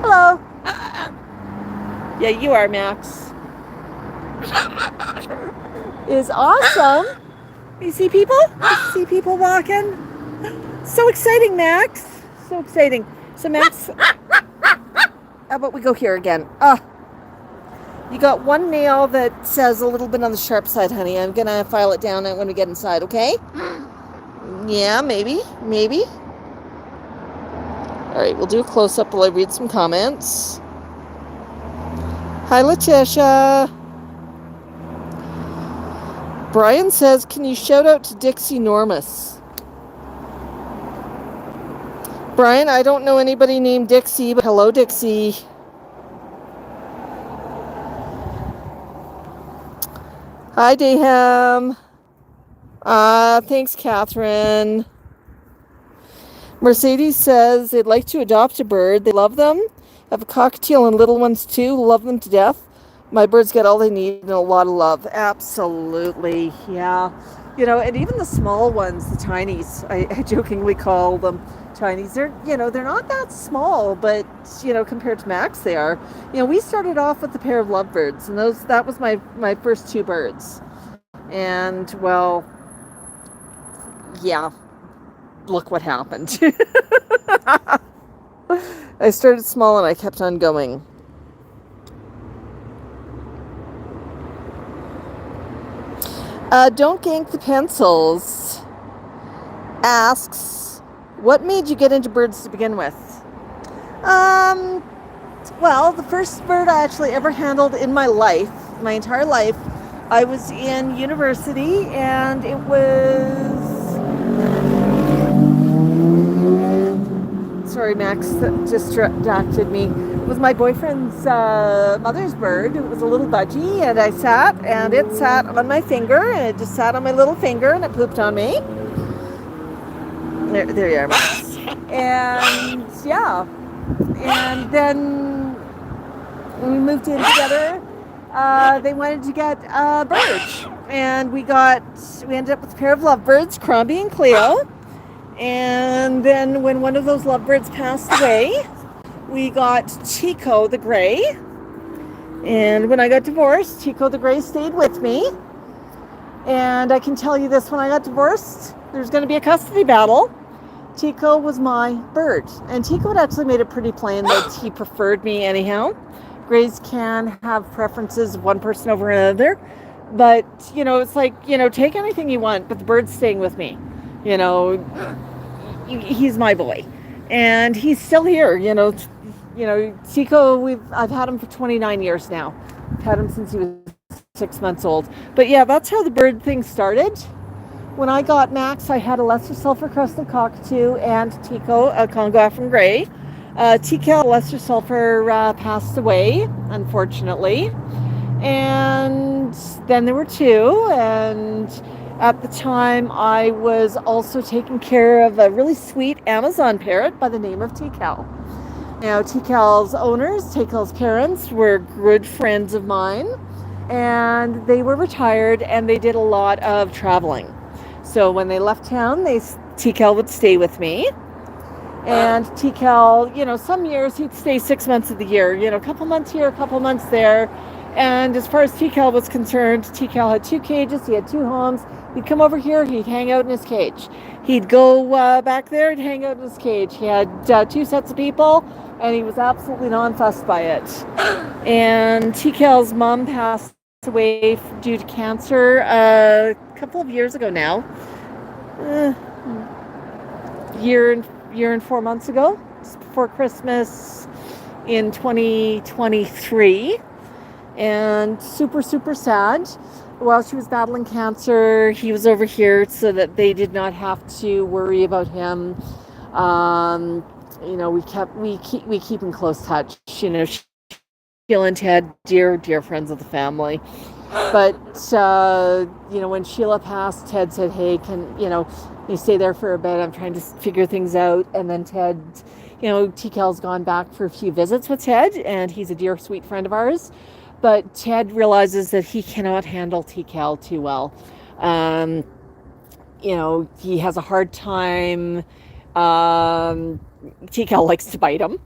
Hello. Yeah, you are, Max. Is awesome. You see people? You see people walking? So exciting, Max. So exciting. So Max, how about we go here again? You got one nail that says a little bit on the sharp side, honey. I'm gonna file it down when we get inside, okay? Yeah, maybe. All right, we'll do a close-up while I read some comments. Hi, Letitia. Brian says, can you shout out to Dixie Normus? Brian, I don't know anybody named Dixie, but hello, Dixie. Hi, Dayham. Thanks, Catherine. Mercedes says they'd like to adopt a bird. They love them. Have a cockatiel and little ones too. Love them to death. My birds get all they need and a lot of love. Absolutely, yeah. You know, and even the small ones, the tinies, I jokingly call them tinies. They're not that small, but compared to Max, they are. We started off with a pair of lovebirds, and that was my first two birds. And well, yeah. Look what happened. I started small and I kept on going. Don't gank the pencils asks, what made you get into birds to begin with? Well, the first bird I actually ever handled in my life, my entire life, I was in university, and it was... Sorry, Max, that distracted me. It was my boyfriend's mother's bird. It was a little budgie, and I sat, and it sat on my finger, and it just sat on my little finger, and it pooped on me. There you are, Max. And yeah, and then when we moved in together, they wanted to get a bird, and we ended up with a pair of lovebirds, Crombie and Cleo. And then when one of those lovebirds passed away, we got Tico the Gray. And when I got divorced, Tico the Gray stayed with me. And I can tell you this, when I got divorced, there's going to be a custody battle. Tico was my bird. And Tico had actually made it pretty plain that he preferred me anyhow. Grays can have preferences of one person over another. But, it's like, take anything you want, but the bird's staying with me. He's my boy, and he's still here. Tico, I've had him for 29 years now. I've had him since he was 6 months old. But yeah, that's how the bird thing started. When I got Max, I had a lesser sulfur crested cockatoo and Tico, a Congo African gray. Tico, lesser sulfur, passed away, unfortunately. And then there were two, and at the time, I was also taking care of a really sweet Amazon parrot by the name of Tikal. Now, Tikal's owners, Tikal's parents, were good friends of mine, and they were retired, and they did a lot of traveling. So when they left town, Tikal would stay with me. And Tikal, some years he'd stay 6 months of the year, a couple months here, a couple months there. And as far as Tikal was concerned, Tikal had 2 cages, he had 2 homes. He'd come over here, he'd hang out in his cage. He'd go back there and hang out in his cage. He had 2 sets of people, and he was absolutely non-fussed by it. And Tikal's mom passed away due to cancer a couple of years ago now. Year and 4 months ago, just before Christmas in 2023. And super, super sad. While she was battling cancer, he was over here so that they did not have to worry about him. We keep in close touch. Sheila and Ted, dear friends of the family. But when Sheila passed, Ted said, "Hey, can you stay there for a bit? I'm trying to figure things out." And then Ted, Tikal's gone back for a few visits with Ted, and he's a dear, sweet friend of ours. But Ted realizes that he cannot handle Tikal too well. He has a hard time. Tikal likes to bite him.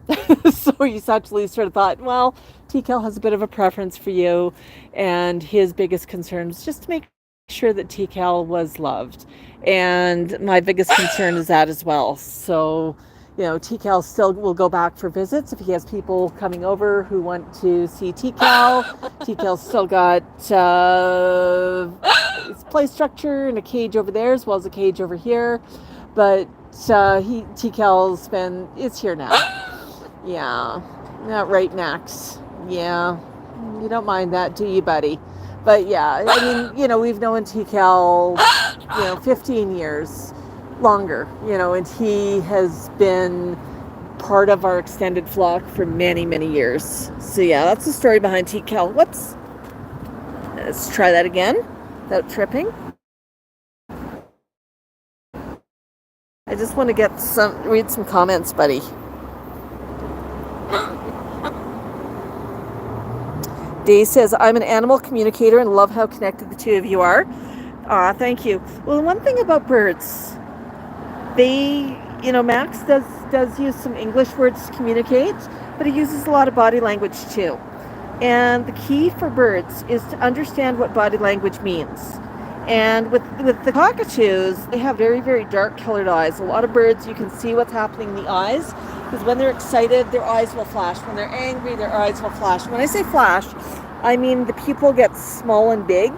So he's actually sort of thought, well, Tikal has a bit of a preference for you. And his biggest concern was just to make sure that Tikal was loved. And my biggest concern is that as well. So, TCal still will go back for visits if he has people coming over who want to see TCal. TCal's still got his play structure and a cage over there as well as a cage over here. But it's here now. Yeah. Not right, Max. Yeah. You don't mind that, do you, buddy? But yeah, I mean, we've known TCal, 15 years. Longer, and he has been part of our extended flock for many, many years. So yeah, that's the story behind TCal. Whoops. Let's try that again without tripping. I just want to read some comments, buddy. Dave says, I'm an animal communicator and love how connected the two of you are. Thank you. Well, one thing about birds, Max does use some English words to communicate, but he uses a lot of body language too. And the key for birds is to understand what body language means. And with the cockatoos, they have very, very dark colored eyes. A lot of birds, you can see what's happening in the eyes, because when they're excited, their eyes will flash. When they're angry, their eyes will flash. When I say flash, I mean the pupil gets small and big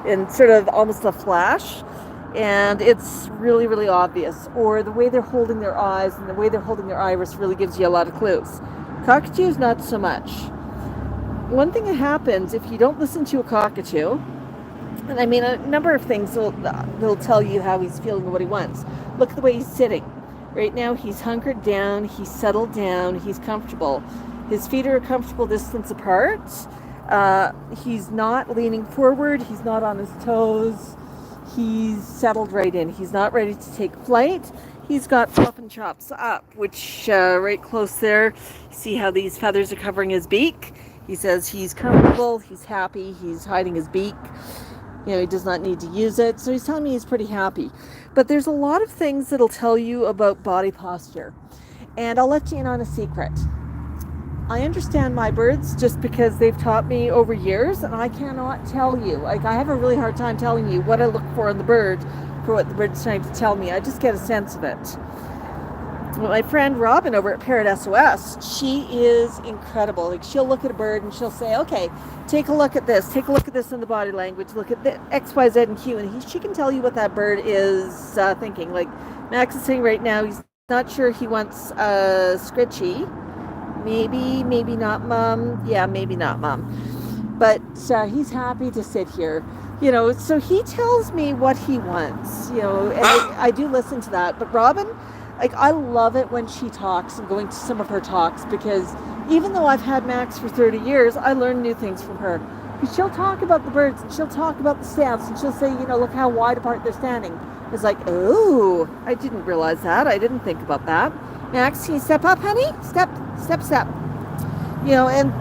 and sort of almost a flash. And it's really, really obvious. Or the way they're holding their eyes and the way they're holding their iris really gives you a lot of clues. Cockatoos, not so much. One thing that happens if you don't listen to a cockatoo, and I mean a number of things they'll tell you how he's feeling and what he wants. Look at the way he's sitting. Right now he's hunkered down, he's settled down, he's comfortable. His feet are a comfortable distance apart. He's not leaning forward, he's not on his toes. He's settled right in. He's not ready to take flight. He's got fluff and chops up, which right close there, see how these feathers are covering his beak. He says he's comfortable, he's happy, he's hiding his beak. He does not need to use it. So he's telling me he's pretty happy. But there's a lot of things that'll tell you about body posture. And I'll let you in on a secret. I understand my birds just because they've taught me over years, and I cannot tell you. Like, I have a really hard time telling you what I look for in the bird for what the bird's trying to tell me. I just get a sense of it. My friend Robin over at Parrot SOS, she is incredible. Like, she'll look at a bird and she'll say, okay, take a look at this in the body language, look at the X, Y, Z, and Q, and she can tell you what that bird is thinking. Like, Max is saying right now, he's not sure he wants Scritchy. Maybe, maybe not, Mom. Yeah, maybe not, Mom. But he's happy to sit here. So he tells me what he wants, and I do listen to that. But Robin, like, I love it when she talks and going to some of her talks, because even though I've had Max for 30 years, I learn new things from her. She'll talk about the birds, and she'll talk about the stance, and she'll say, look how wide apart they're standing. It's like, oh, I didn't realize that. I didn't think about that. Max, can you step up, honey? Step. And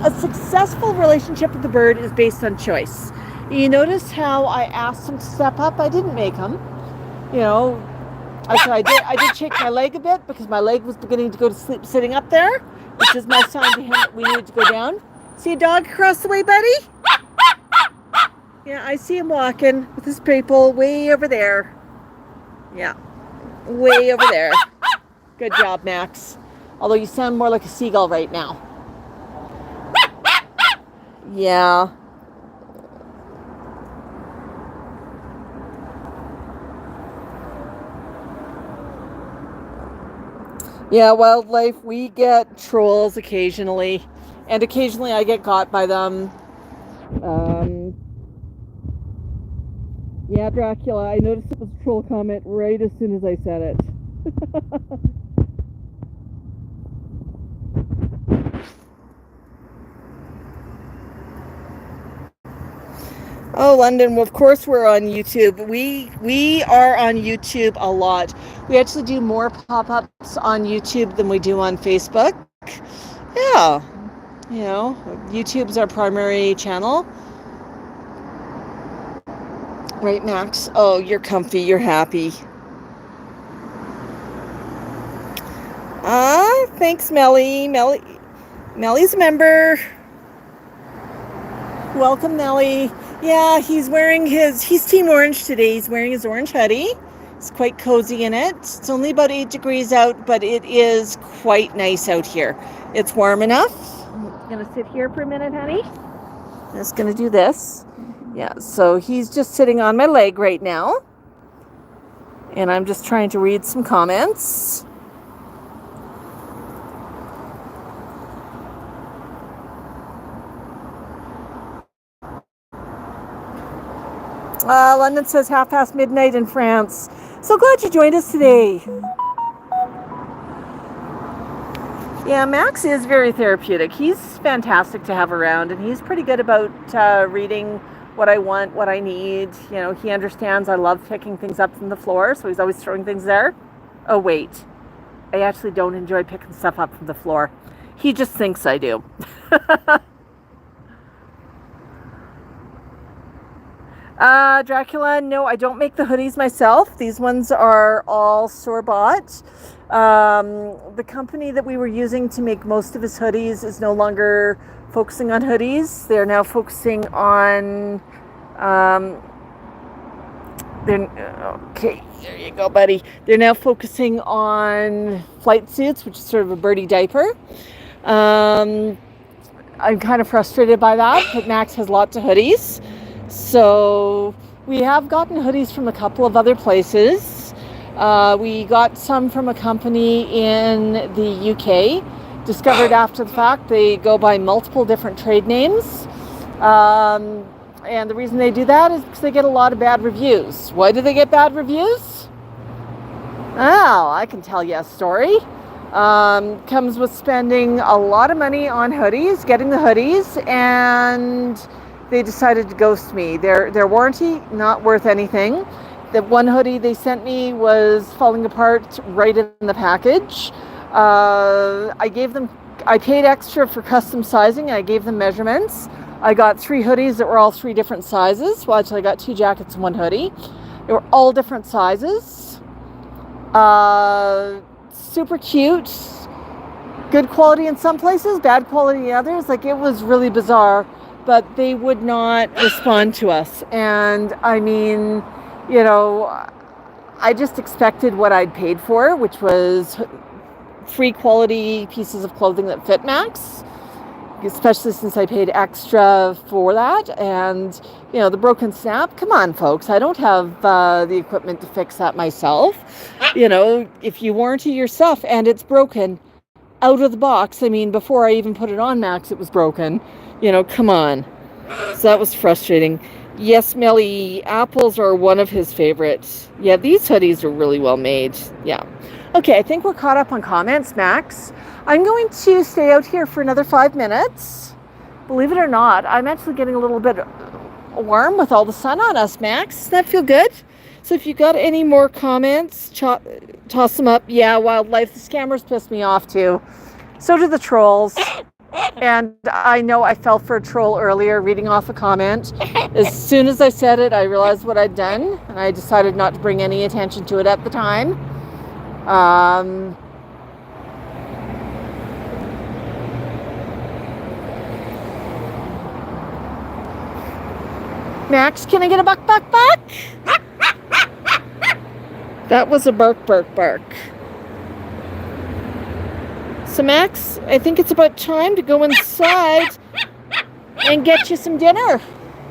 a successful relationship with the bird is based on choice. You notice how I asked him to step up? I didn't make him. I did shake my leg a bit because my leg was beginning to go to sleep sitting up there, which is my sign to him that we needed to go down. See a dog across the way, buddy? Yeah, I see him walking with his people way over there. Yeah, way over there. Good job, Max. Although you sound more like a seagull right now. Yeah. Yeah, wildlife, we get trolls occasionally. And occasionally I get caught by them. Yeah, Dracula, I noticed it was a troll comment right as soon as I said it. Oh, London, well, of course we're on YouTube. We are on YouTube a lot. We actually do more pop-ups on YouTube than we do on Facebook. Yeah, YouTube's our primary channel. Right, Max? Oh, you're comfy, you're happy. Thanks, Melly. Melly's a member. Welcome, Melly. Yeah, he's Team Orange today. He's wearing his orange hoodie. It's quite cozy in it. It's only about 8 degrees out, but it is quite nice out here. It's warm enough. I'm going to sit here for a minute, honey. I'm just going to do this. Yeah, so he's just sitting on my leg right now. And I'm just trying to read some comments. London says midnight in France. So glad you joined us today. Yeah, Max is very therapeutic. He's fantastic to have around, and he's pretty good about reading what I want, what I need. You know, he understands I love picking things up from the floor, so he's always throwing things there. Oh, wait. I actually don't enjoy picking stuff up from the floor. He just thinks I do. Dracula, no, I don't make the hoodies myself. These ones are all store-bought. The company that we were using to make most of his hoodies is no longer focusing on hoodies. They're now focusing on, okay, there you go, buddy. They're now focusing on flight suits, which is sort of a birdie diaper. I'm kind of frustrated by that, but Max has lots of hoodies. So we have gotten hoodies from a couple of other places. We got some from a company in the UK. Discovered after the fact they go by multiple different trade names. And the reason they do that is because they get a lot of bad reviews. Why do they get bad reviews? Oh, I can tell you a story. Comes with spending a lot of money on hoodies, getting the hoodies, and they decided to ghost me. Their warranty, not worth anything. The one hoodie they sent me was falling apart right in the package. I paid extra for custom sizing. I gave them measurements. I got 3 hoodies that were all 3 different sizes. Well, actually I got 2 jackets and 1 hoodie. They were all different sizes. Super cute. Good quality in some places, bad quality in others. Like, it was really bizarre. But they would not respond to us. And I mean, you know, I just expected what I'd paid for, which was free quality pieces of clothing that fit Max, especially since I paid extra for that. And, you know, the broken snap, come on, folks. I don't have the equipment to fix that myself. You know, if you warranty your stuff and it's broken out of the box, I mean, before I even put it on Max, it was broken. You know, come on. So that was frustrating. Yes, Melly, apples are one of his favorites. Yeah, these hoodies are really well made. Yeah. Okay, I think we're caught up on comments, Max. I'm going to stay out here for another 5 minutes. Believe it or not, I'm actually getting a little bit warm with all the sun on us, Max. Does that feel good? So if you got any more comments, toss them up. Yeah, wildlife. The scammers pissed me off too. So do the trolls. And I know I fell for a troll earlier reading off a comment. As soon as I said it, I realized what I'd done, and I decided not to bring any attention to it at the time. Max, can I get a buck? That was a bark. So Max, I think it's about time to go inside and get you some dinner.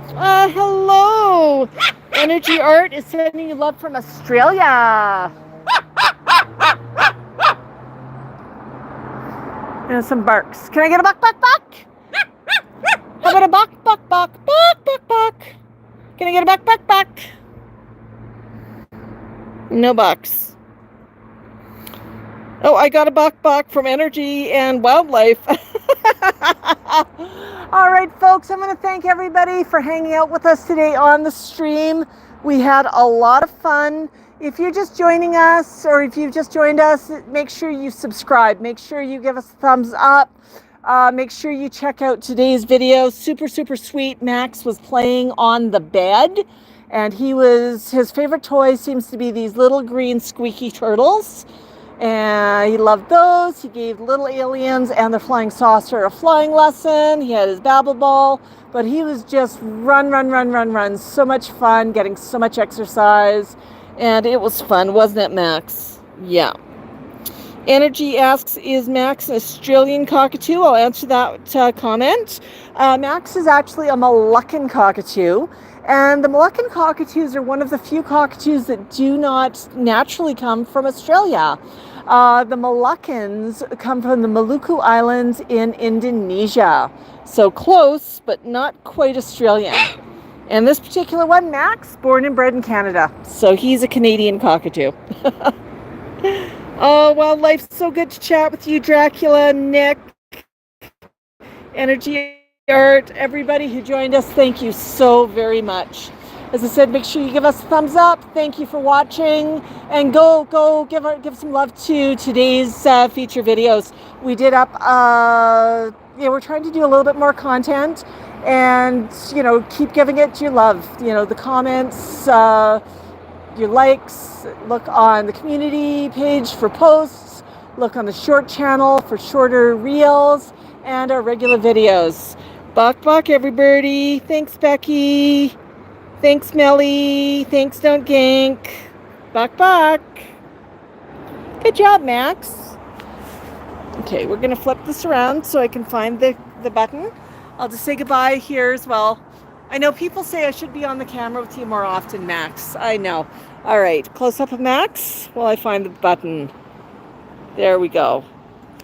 Hello. Energy Art is sending you love from Australia. And some barks. Can I get a buck? How about a buck? Can I get a buck? No bucks. Oh, I got a buck from Energy and Wildlife. All right, folks, I'm going to thank everybody for hanging out with us today on the stream. We had a lot of fun. If you're just joining us, or if you've just joined us, make sure you subscribe. Make sure you give us a thumbs up. Make sure you check out today's video. Super, super sweet. Max was playing on the bed, and his favorite toy seems to be these little green squeaky turtles. And he loved those. He gave little aliens and the flying saucer a flying lesson. He had his babble ball, but he was just run. So much fun, getting so much exercise. And it was fun, wasn't it, Max? Yeah. Energy asks, is Max an Australian cockatoo? I'll answer that comment. Max is actually a Moluccan cockatoo. And the Moluccan cockatoos are one of the few cockatoos that do not naturally come from Australia. The Moluccans come from the Moluccan Islands in Indonesia. So close, but not quite Australian. And this particular one, Max, born and bred in Canada. So he's a Canadian cockatoo. Oh, well, life's so good to chat with you, Dracula, Nick, Energy Art, everybody who joined us. Thank you so very much. As I said, make sure you give us a thumbs up. Thank you for watching, and go give some love to today's feature videos. We did up. We're trying to do a little bit more content, and keep giving it your love. The comments. Your likes, look on the community page for posts, look on the short channel for shorter reels, and our regular videos. Bok everybody. Thanks, Becky. Thanks, Melly. Thanks, Don't Gank. Bok. Good job, Max. Okay, we're going to flip this around so I can find the button. I'll just say goodbye here as well. I know people say I should be on the camera with you more often, Max. I know. All right, close up of Max while I find the button. There we go.